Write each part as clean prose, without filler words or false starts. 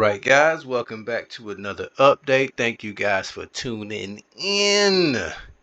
Alright guys, welcome back to another update. Thank you guys for tuning in.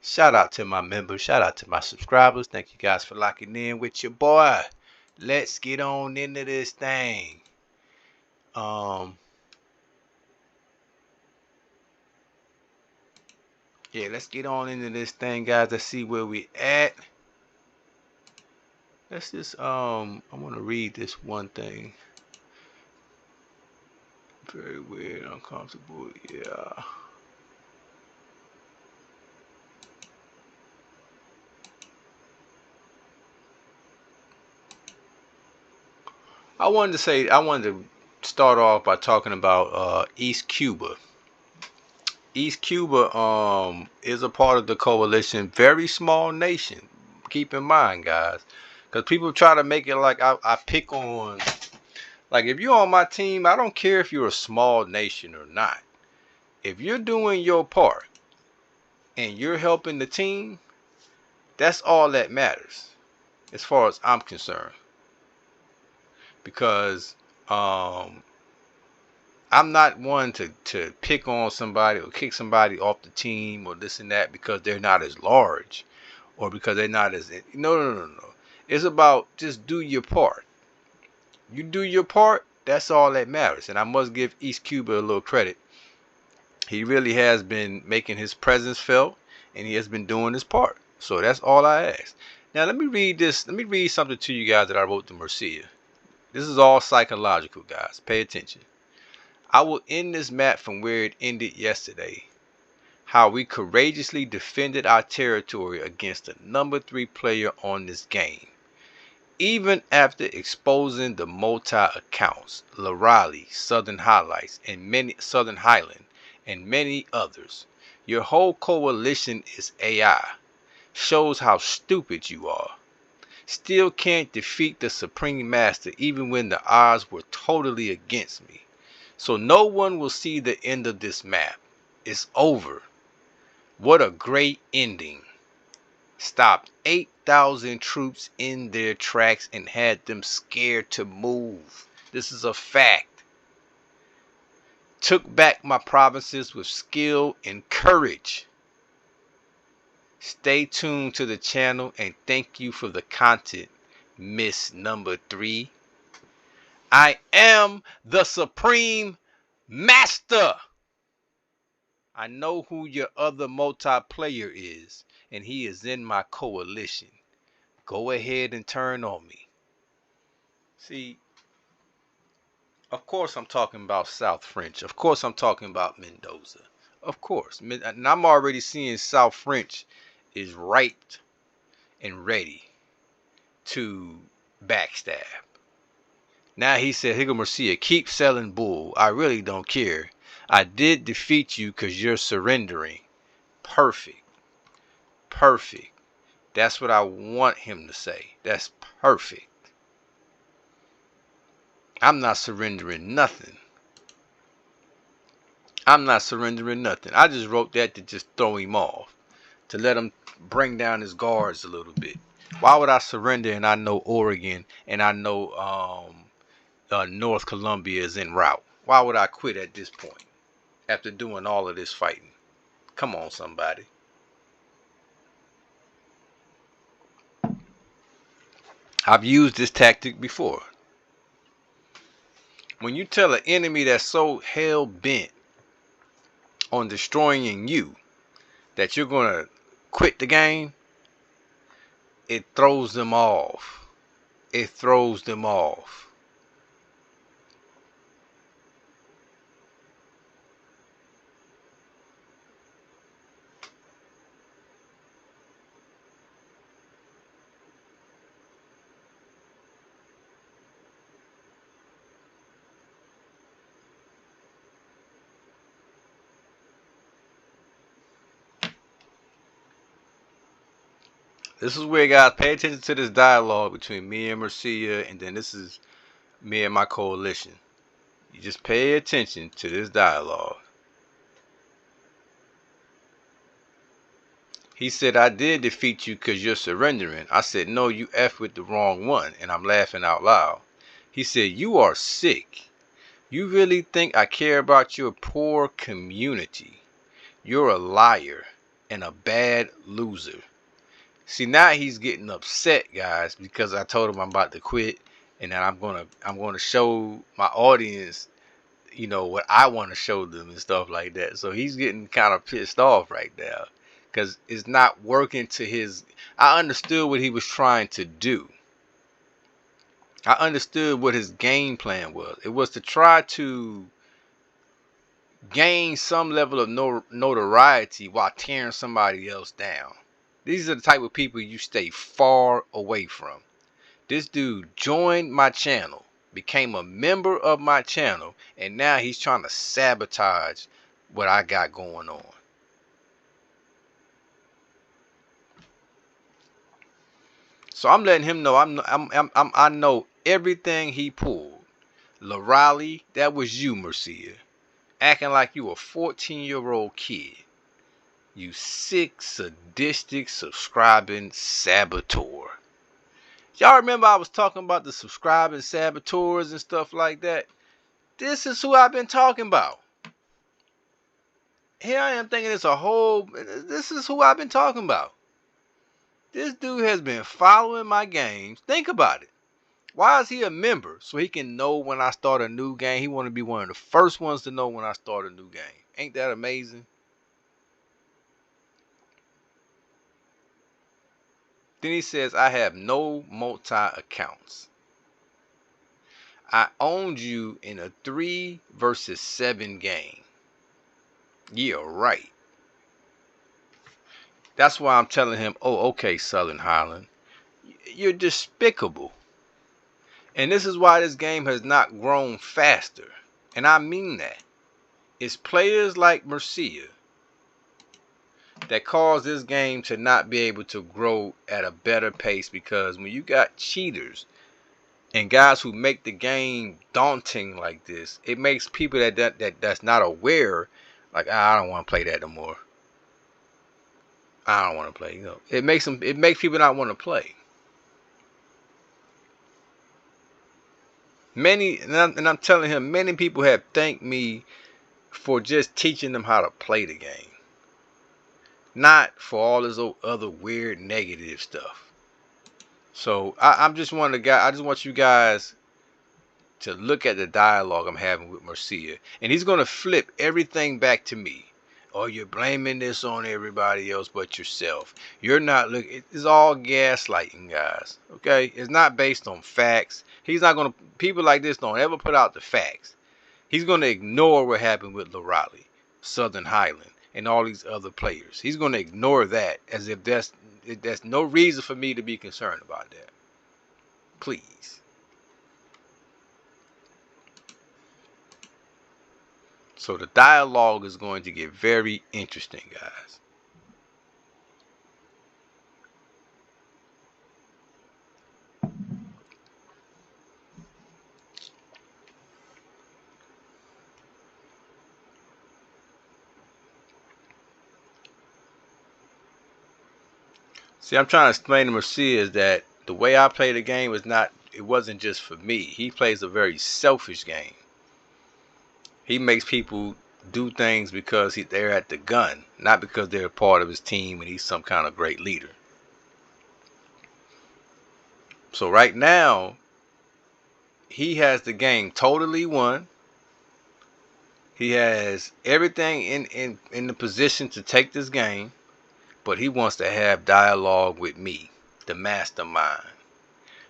Shout out to my members, shout out to my subscribers. Thank you guys for locking in with your boy. Let's get on into this thing. Let's get on into this thing, guys. Let's see where we at. Let's just I want to read this one thing. Very weird, uncomfortable, yeah. I wanted to start off by talking about East Cuba. East Cuba is a part of the coalition, very small nation. Keep in mind, guys, because people try to make it like I pick on, like if you're on my team, I don't care if you're a small nation or not. If you're doing your part and you're helping the team, that's all that matters, as far as I'm concerned. Because I'm not one to pick on somebody or kick somebody off the team or this and that because they're not as large or because they're not as no. It's about just do your part. You do your part, that's all that matters. And I must give East Cuba a little credit. He really has been making his presence felt and he has been doing his part. So that's all I ask. Now let me read this. Let me read something to you guys that I wrote to Murcia. This is all psychological, guys. Pay attention. I will end this map from where it ended yesterday. How we courageously defended our territory against the number 3 player on this game. Even after exposing the multi-accounts, Larali, Southern Highlights, and many Southern Highland, and many others. Your whole coalition is AI. Shows how stupid you are. Still can't defeat the Supreme Master even when the odds were totally against me. So no one will see the end of this map. It's over. What a great ending. Stopped 8,000 troops in their tracks and had them scared to move. This is a fact. Took back my provinces with skill and courage. Stay tuned to the channel and thank you for the content, Miss Number 3. I am the Supreme Master. I know who your other multiplayer is, and he is in my coalition. Go ahead and turn on me. See, of course I'm talking about South French. Of course I'm talking about Mendoza. Of course. And I'm already seeing South French is ripe and ready to backstab. Now he said, Higo Murcia, keep selling bull. I really don't care. I did defeat you because you're surrendering. Perfect. Perfect. That's what I want him to say. That's perfect. I'm not surrendering nothing. I'm not surrendering nothing. I just wrote that to just throw him off. To let him bring down his guards a little bit. Why would I surrender and I know Oregon and I know North Columbia is en route? Why would I quit at this point after doing all of this fighting? Come on, somebody. I've used this tactic before. When you tell an enemy that's so hell-bent on destroying you that you're going to quit the game, it throws them off. It throws them off. This is where, guys, pay attention to this dialogue between me and Murcia, and then this is me and my coalition. You just pay attention to this dialogue. He said, I did defeat you because you're surrendering. I said, no, you F with the wrong one, and I'm laughing out loud. He said, you are sick. You really think I care about your poor community? You're a liar and a bad loser. See, now he's getting upset, guys, because I told him I'm about to quit, and that I'm gonna show my audience, what I want to show them and stuff like that. So he's getting kind of pissed off right now because it's not working to his. I understood what he was trying to do. I understood what his game plan was. It was to try to gain some level of notoriety while tearing somebody else down. These are the type of people you stay far away from. This dude joined my channel, became a member of my channel, and now he's trying to sabotage what I got going on. So I'm letting him know I know everything he pulled. Lorali, that was you, Mercia, acting like you a 14-year-old kid. You sick, sadistic, subscribing saboteur. Y'all remember I was talking about the subscribing saboteurs and stuff like that? This is who I've been talking about. Here I am thinking this is who I've been talking about. This dude has been following my games. Think about it. Why is he a member? So he can know when I start a new game. He want to be one of the first ones to know when I start a new game. Ain't that amazing? Then he says, I have no multi-accounts. I owned you in a 3 versus 7 game. Yeah, right. That's why I'm telling him, oh, okay, Southern Highland. You're despicable. And this is why this game has not grown faster. And I mean that. It's players like Mercia that cause this game to not be able to grow at a better pace, because when you got cheaters and guys who make the game daunting like this, it makes people that's not aware, like, I don't want to play that no more. I don't want to play. It makes people not want to play. And I'm telling him, many people have thanked me for just teaching them how to play the game, not for all this other weird negative stuff. So I just want you guys to look at the dialogue I'm having with Mercia, and he's gonna flip everything back to me. Oh, you're blaming this on everybody else but yourself. You're not looking. It's all gaslighting, guys. Okay, it's not based on facts. He's not gonna. People like this don't ever put out the facts. He's gonna ignore what happened with Lorali, Southern Highland, and all these other players. He's gonna ignore that as if that's no reason for me to be concerned about that. Please. So the dialogue is going to get very interesting, guys. See, I'm trying to explain to Mercia is that the way I play the game it wasn't just for me. He plays a very selfish game. He makes people do things because they're at the gun, not because they're a part of his team and he's some kind of great leader. So right now, he has the game totally won. He has everything in the position to take this game, but he wants to have dialogue with me, the mastermind.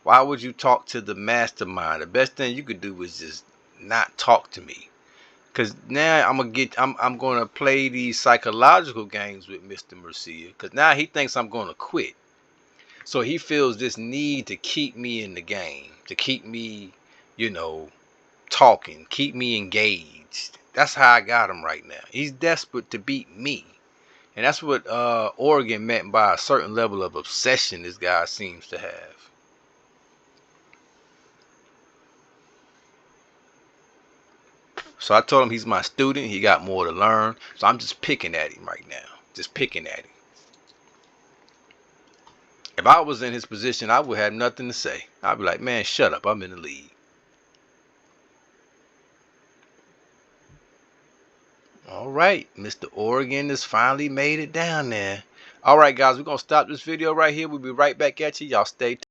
Why would you talk to the mastermind? The best thing you could do is just not talk to me. Cause now I'm gonna play these psychological games with Mr. Mercia. Cause now he thinks I'm gonna quit. So he feels this need to keep me in the game, to keep me, talking, keep me engaged. That's how I got him right now. He's desperate to beat me. And that's what Oregon meant by a certain level of obsession this guy seems to have. So I told him he's my student. He got more to learn. So I'm just picking at him right now. Just picking at him. If I was in his position, I would have nothing to say. I'd be like, man, shut up. I'm in the lead. All right, Mr. Oregon has finally made it down there. All right, guys, we're gonna stop this video right here. We'll be right back at you. Y'all stay tuned.